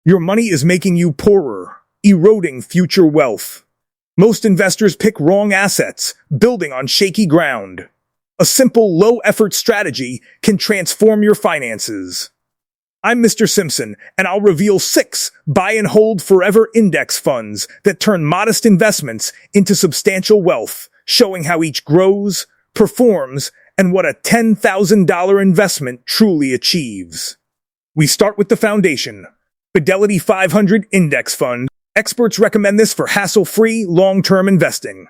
Your money is making you poorer, eroding future wealth. Most investors pick wrong assets, building on shaky ground. A simple, low-effort strategy can transform your finances. I'm Mr. Simpson, and I'll reveal 6 buy-and-hold forever index funds that turn modest investments into substantial wealth, showing how each grows, performs, and what a $10,000 investment truly achieves. We start with the foundation. Fidelity 500 Index Fund. Experts recommend this for hassle-free, long-term investing.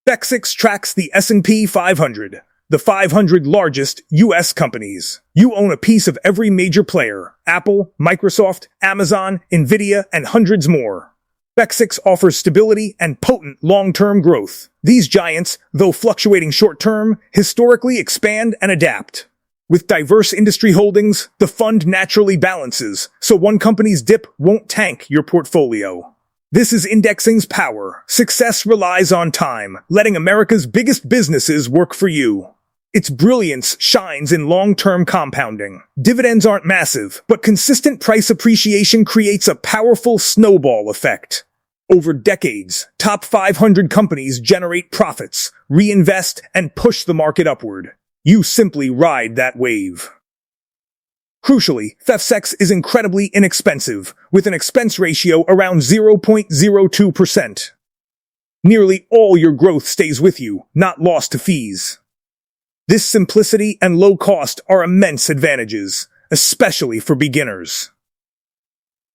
FX tracks the S&P 500, the 500 largest U.S. companies. You own a piece of every major player: Apple, Microsoft, Amazon, Nvidia, and hundreds more. FX offers stability and potent long-term growth. These giants, though fluctuating short-term, historically expand and adapt. With diverse industry holdings, the fund naturally balances, so one company's dip won't tank your portfolio. This is indexing's power. Success relies on time, letting America's biggest businesses work for you. Its brilliance shines in long-term compounding. Dividends aren't massive, but consistent price appreciation creates a powerful snowball effect. Over decades, top 500 companies generate profits, reinvest, and push the market upward. You simply ride that wave. Crucially, FX is incredibly inexpensive, with an expense ratio around 0.02%. Nearly all your growth stays with you, not lost to fees. This simplicity and low cost are immense advantages, especially for beginners.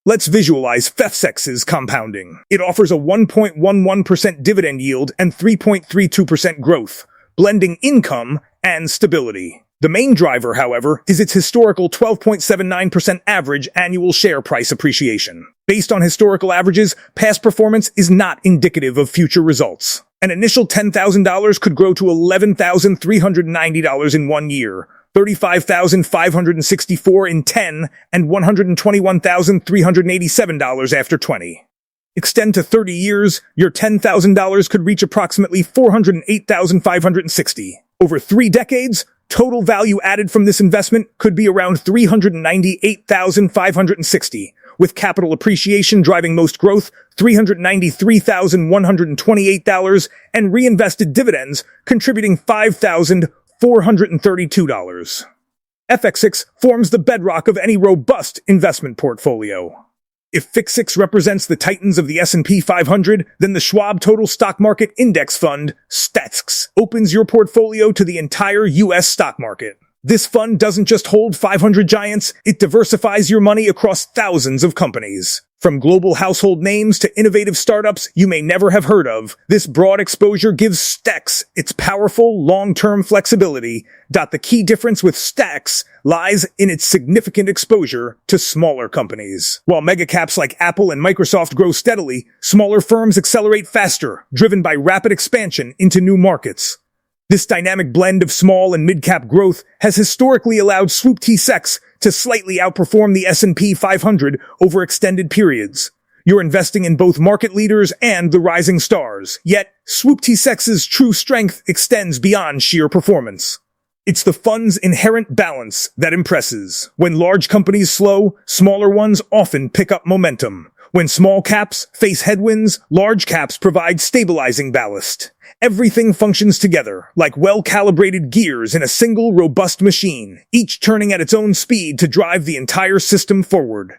Let's visualize FX's compounding. It offers a 1.11% dividend yield and 3.32% growth, blending income and stability. The main driver, however, is its historical 12.79% average annual share price appreciation. Based on historical averages, past performance is not indicative of future results. An initial $10,000 could grow to $11,390 in 1 year, $35,564 in 10, and $121,387 after 20. Extend to 30 years, your $10,000 could reach approximately $408,560. Over 3 decades, total value added from this investment could be around $398,560, with capital appreciation driving most growth, $393,128, and reinvested dividends contributing $5,432. FX forms the bedrock of any robust investment portfolio. If FX represents the titans of the S&P 500, then the Schwab Total Stock Market Index Fund, STATSX, opens your portfolio to the entire U.S. stock market. This fund doesn't just hold 500 giants, it diversifies your money across thousands of companies. From global household names to innovative startups you may never have heard of, this broad exposure gives STATSX its powerful, long-term flexibility. The key difference with STATSX lies in its significant exposure to smaller companies. While megacaps like Apple and Microsoft grow steadily, smaller firms accelerate faster, driven by rapid expansion into new markets. This dynamic blend of small and mid-cap growth has historically allowed FX to slightly outperform the S&P 500 over extended periods. You're investing in both market leaders and the rising stars, yet FX's true strength extends beyond sheer performance. It's the fund's inherent balance that impresses. When large companies slow, smaller ones often pick up momentum. When small caps face headwinds, large caps provide stabilizing ballast. Everything functions together, like well-calibrated gears in a single robust machine, each turning at its own speed to drive the entire system forward.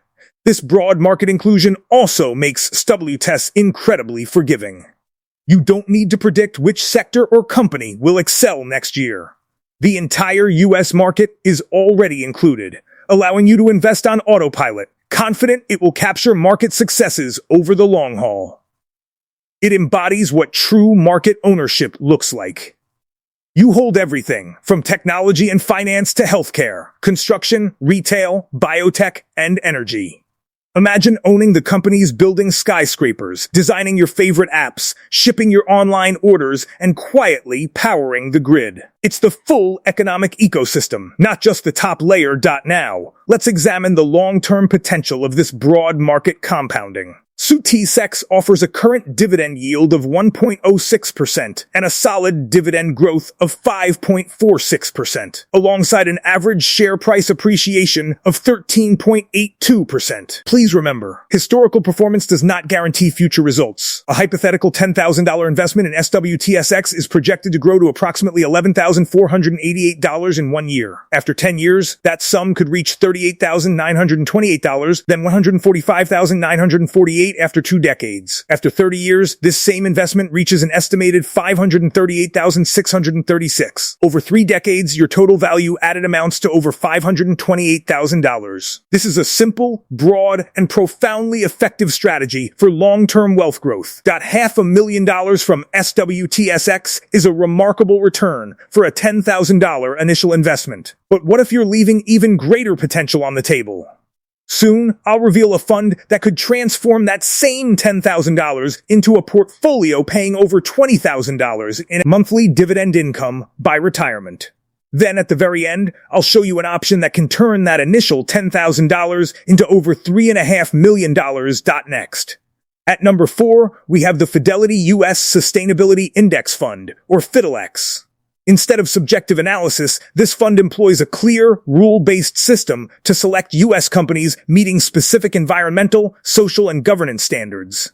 This broad market inclusion also makes FX incredibly forgiving. You don't need to predict which sector or company will excel next year. The entire U.S. market is already included, allowing you to invest on autopilot, confident it will capture market successes over the long haul. It embodies what true market ownership looks like. You hold everything, from technology and finance to healthcare, construction, retail, biotech, and energy. Imagine owning the companies building skyscrapers, designing your favorite apps, shipping your online orders, and quietly powering the grid. It's the full economic ecosystem, not just the top layer. Now, let's examine the long-term potential of this broad market compounding. SUTSEX offers a current dividend yield of 1.06% and a solid dividend growth of 5.46%, alongside an average share price appreciation of 13.82%. Please remember, historical performance does not guarantee future results. A hypothetical $10,000 investment in SWTSX is projected to grow to approximately $11,488 in 1 year. After 10 years, that sum could reach $38,928, then $145,948 after 2 decades. After 30 years, this same investment reaches an estimated $538,636. Over 3 decades, your total value added amounts to over $528,000. This is a simple, broad, and profoundly effective strategy for long-term wealth growth. $500,000 from SWTSX is a remarkable return for a $10,000 initial investment. But what if you're leaving even greater potential on the table? Soon, I'll reveal a fund that could transform that same $10,000 into a portfolio paying over $20,000 in monthly dividend income by retirement. Then at the very end, I'll show you an option that can turn that initial $10,000 into over $3.5 million. Next. At number 4, we have the Fidelity U.S. Sustainability Index Fund, or FIDLX. Instead of subjective analysis, this fund employs a clear, rule-based system to select U.S. companies meeting specific environmental, social, and governance standards.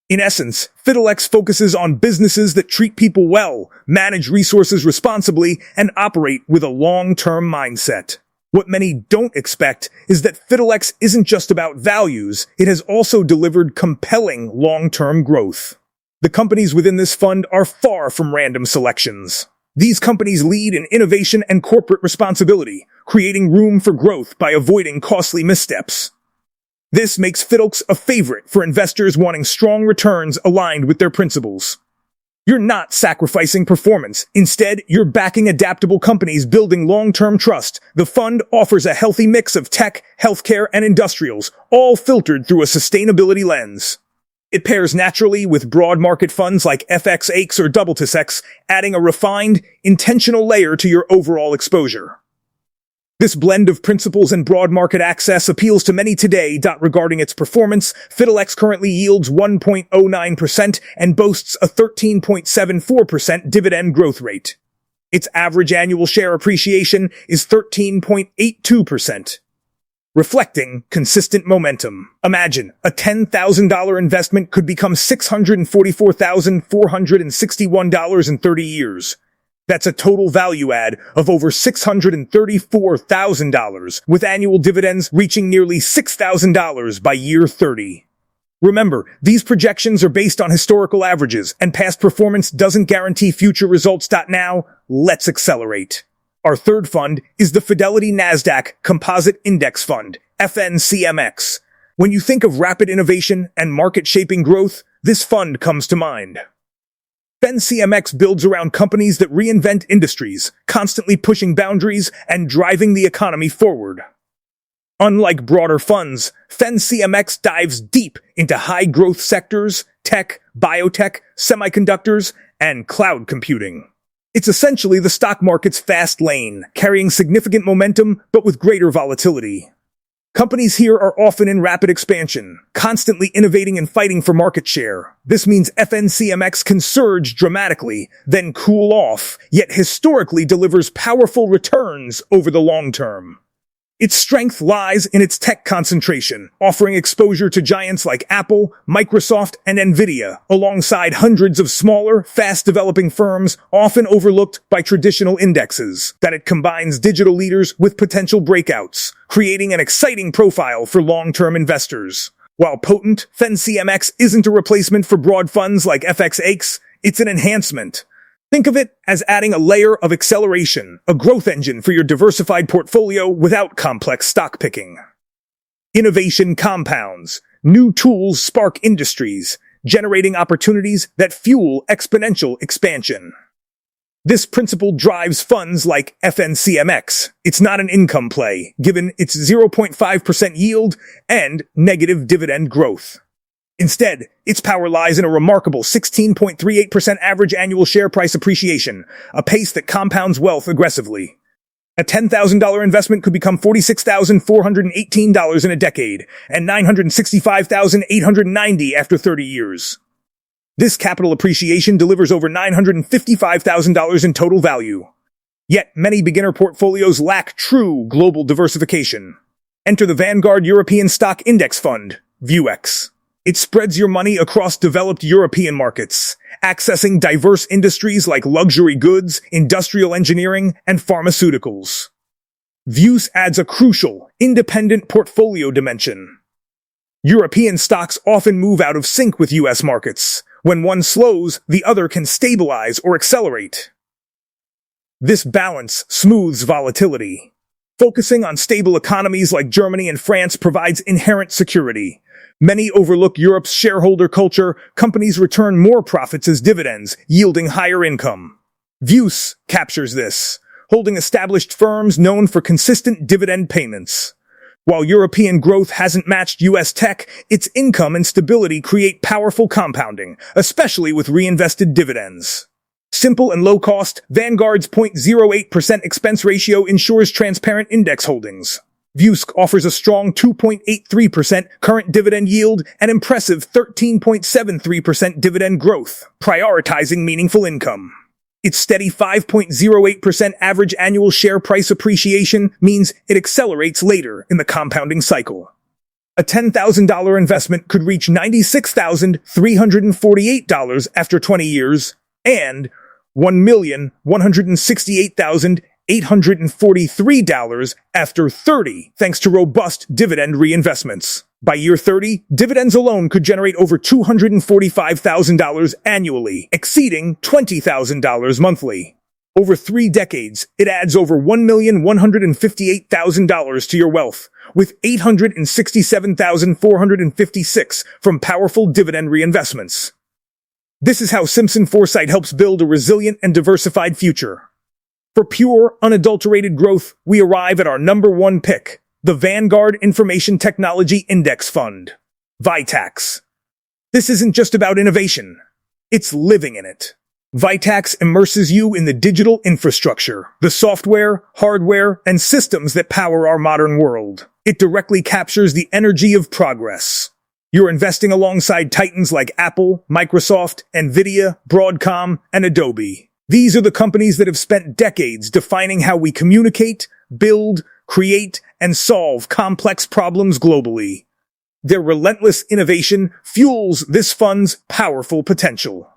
In essence, FIDLX focuses on businesses that treat people well, manage resources responsibly, and operate with a long-term mindset. What many don't expect is that FIDLX isn't just about values, it has also delivered compelling long-term growth. The companies within this fund are far from random selections. These companies lead in innovation and corporate responsibility, creating room for growth by avoiding costly missteps. This makes FIDLX a favorite for investors wanting strong returns aligned with their principles. You're not sacrificing performance. Instead, you're backing adaptable companies building long-term trust. The fund offers a healthy mix of tech, healthcare, and industrials, all filtered through a sustainability lens. It pairs naturally with broad market funds like FXX or TSX, adding a refined, intentional layer to your overall exposure. This blend of principles and broad market access appeals to many today. Regarding its performance, FIDLX currently yields 1.09% and boasts a 13.74% dividend growth rate. Its average annual share appreciation is 13.82%. Reflecting consistent momentum. Imagine, a $10,000 investment could become $644,461 in 30 years. That's a total value add of over $634,000, with annual dividends reaching nearly $6,000 by year 30. Remember, these projections are based on historical averages, and past performance doesn't guarantee future results. Now, let's accelerate. Our third fund is the Fidelity Nasdaq Composite Index Fund, FNCMX. When you think of rapid innovation and market-shaping growth, this fund comes to mind. FNCMX builds around companies that reinvent industries, constantly pushing boundaries and driving the economy forward. Unlike broader funds, FNCMX dives deep into high-growth sectors, tech, biotech, semiconductors, and cloud computing. It's essentially the stock market's fast lane, carrying significant momentum but with greater volatility. Companies here are often in rapid expansion, constantly innovating and fighting for market share. This means FNCMX can surge dramatically, then cool off, yet historically delivers powerful returns over the long term. Its strength lies in its tech concentration, offering exposure to giants like Apple, Microsoft, and Nvidia, alongside hundreds of smaller, fast-developing firms often overlooked by traditional indexes. That it combines digital leaders with potential breakouts, creating an exciting profile for long-term investors. While potent, FNCMX isn't a replacement for broad funds like FXX, it's an enhancement. Think of it as adding a layer of acceleration, a growth engine for your diversified portfolio without complex stock picking. Innovation compounds. New tools spark industries, generating opportunities that fuel exponential expansion. This principle drives funds like FNCMX. It's not an income play, given its 0.5% yield and negative dividend growth. Instead, its power lies in a remarkable 16.38% average annual share price appreciation, a pace that compounds wealth aggressively. A $10,000 investment could become $46,418 in a decade, and $965,890 after 30 years. This capital appreciation delivers over $955,000 in total value. Yet, many beginner portfolios lack true global diversification. Enter the Vanguard European Stock Index Fund, VUEX. It spreads your money across developed European markets, accessing diverse industries like luxury goods, industrial engineering, and pharmaceuticals. VUEX adds a crucial, independent portfolio dimension. European stocks often move out of sync with U.S. markets. When one slows, the other can stabilize or accelerate. This balance smooths volatility. Focusing on stable economies like Germany and France provides inherent security. Many overlook Europe's shareholder culture. Companies return more profits as dividends, yielding higher income. VUEX captures this, holding established firms known for consistent dividend payments. While European growth hasn't matched U.S. tech, its income and stability create powerful compounding, especially with reinvested dividends. Simple and low-cost, Vanguard's 0.08% expense ratio ensures transparent index holdings. VUEX offers a strong 2.83% current dividend yield and impressive 13.73% dividend growth, prioritizing meaningful income. Its steady 5.08% average annual share price appreciation means it accelerates later in the compounding cycle. A $10,000 investment could reach $96,348 after 20 years and $1,168,843 after 30, thanks to robust dividend reinvestments. By year 30, dividends alone could generate over $245,000 annually, exceeding $20,000 monthly. Over 3 decades, it adds over $1,158,000 to your wealth, with $867,456 from powerful dividend reinvestments. This is how Simpson Foresight helps build a resilient and diversified future. For pure, unadulterated growth, we arrive at our number 1 pick, the Vanguard Information Technology Index Fund, VITAX. This isn't just about innovation. It's living in it. VITAX immerses you in the digital infrastructure, the software, hardware, and systems that power our modern world. It directly captures the energy of progress. You're investing alongside titans like Apple, Microsoft, Nvidia, Broadcom, and Adobe. These are the companies that have spent decades defining how we communicate, build, create, and solve complex problems globally. Their relentless innovation fuels this fund's powerful potential.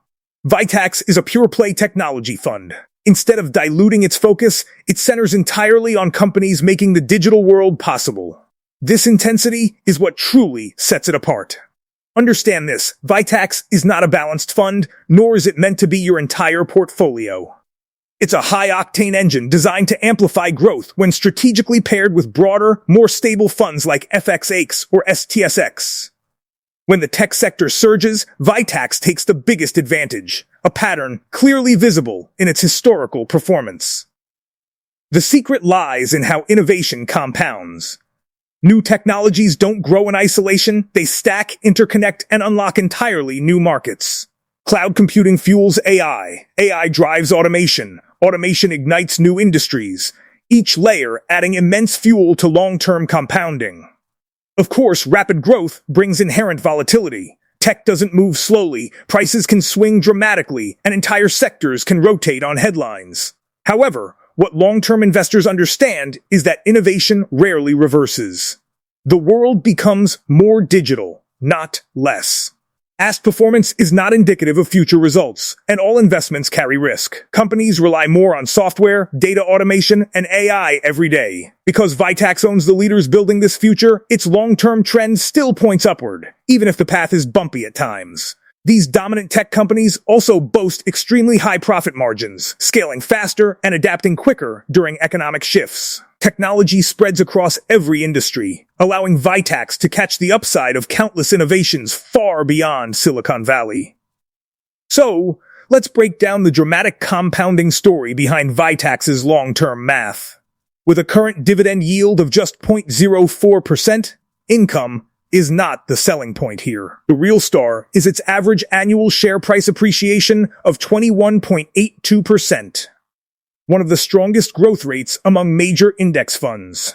VITAX is a pure-play technology fund. Instead of diluting its focus, it centers entirely on companies making the digital world possible. This intensity is what truly sets it apart. Understand this, VITAX is not a balanced fund, nor is it meant to be your entire portfolio. It's a high-octane engine designed to amplify growth when strategically paired with broader, more stable funds like FXX or STSX. When the tech sector surges, VITAX takes the biggest advantage, a pattern clearly visible in its historical performance. The secret lies in how innovation compounds. New technologies don't grow in isolation, they stack, interconnect, and unlock entirely new markets. Cloud computing fuels AI. AI drives automation. Automation ignites new industries, each layer adding immense fuel to long-term compounding. Of course, rapid growth brings inherent volatility. Tech doesn't move slowly, prices can swing dramatically, and entire sectors can rotate on headlines. However, what long-term investors understand is that innovation rarely reverses. The world becomes more digital, not less. Past performance is not indicative of future results, and all investments carry risk. Companies rely more on software, data automation, and AI every day. Because VITAX owns the leaders building this future, its long-term trend still points upward, even if the path is bumpy at times. These dominant tech companies also boast extremely high profit margins, scaling faster and adapting quicker during economic shifts. Technology spreads across every industry, allowing VITAX to catch the upside of countless innovations far beyond Silicon Valley. So, let's break down the dramatic compounding story behind VITAX's long-term math. With a current dividend yield of just 0.04%, income is not the selling point here. The real star is its average annual share price appreciation of 21.82%, one of the strongest growth rates among major index funds.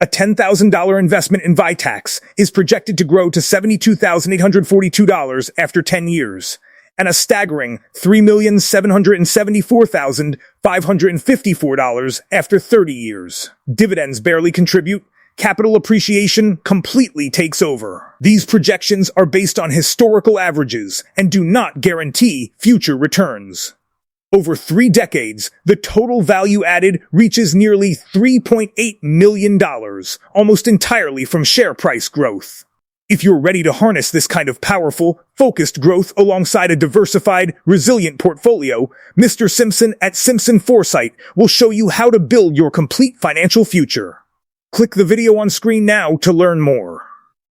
A $10,000 investment in Vitax is projected to grow to $72,842 after 10 years, and a staggering $3,774,554 after 30 years. Dividends barely contribute. Capital appreciation completely takes over. These projections are based on historical averages and do not guarantee future returns. Over 3 decades, the total value added reaches nearly $3.8 million, almost entirely from share price growth. If you're ready to harness this kind of powerful, focused growth alongside a diversified, resilient portfolio, Mr. Simpson at Simpson Foresight will show you how to build your complete financial future. Click the video on screen now to learn more.